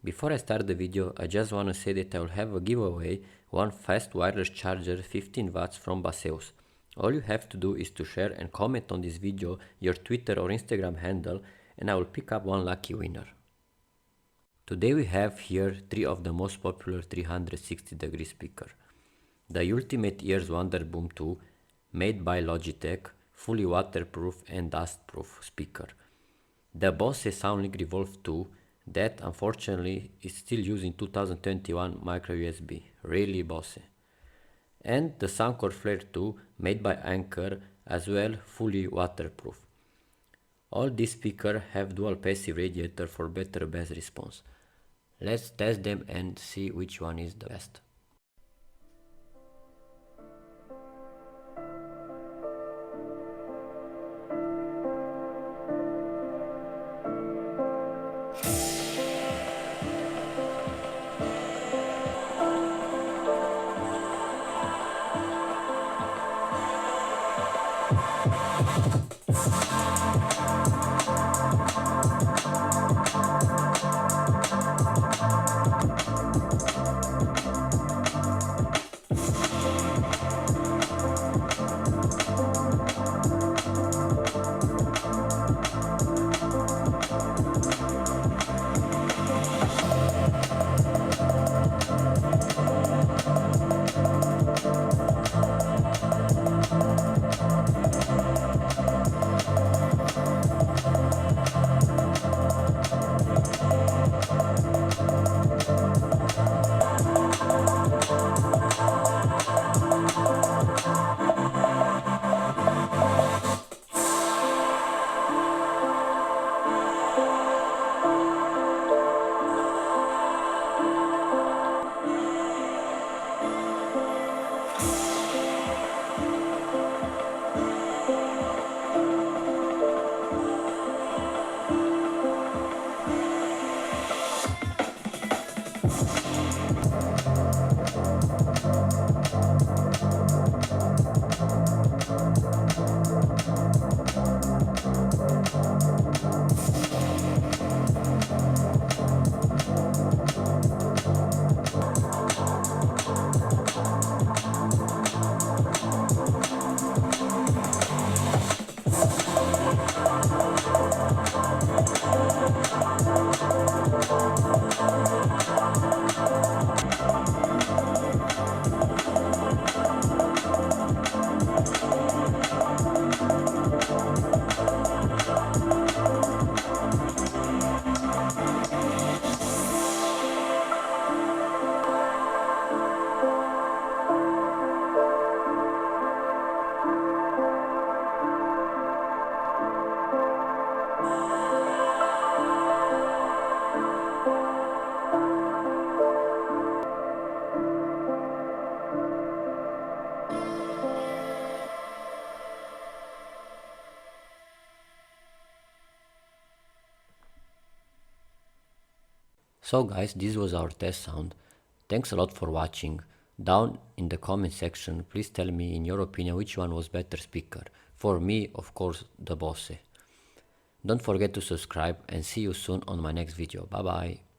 Before I start the video, I just want to say that I will have a giveaway, one fast wireless charger 15 watts from Bose. All you have to do is to share and comment on this video your Twitter or Instagram handle, and I will pick up one lucky winner. Today we have here 3 of the most popular 360-degree speaker. The Ultimate Ears Wonderboom 2, made by Logitech, fully waterproof and dustproof speaker. The Bose Soundlink Revolve 2, that unfortunately is still using 2021 micro USB, really Bose. And the Soundcore Flare 2, made by Anchor, as well fully waterproof. All these speakers have dual passive radiator for better bass response. Let's test them and see which one is the best. So guys, this was our test sound. Thanks a lot for watching. Down in the comment section, please tell me in your opinion which one was better speaker. For me, of course, the Bose. Don't forget to subscribe and see you soon on my next video. Bye bye.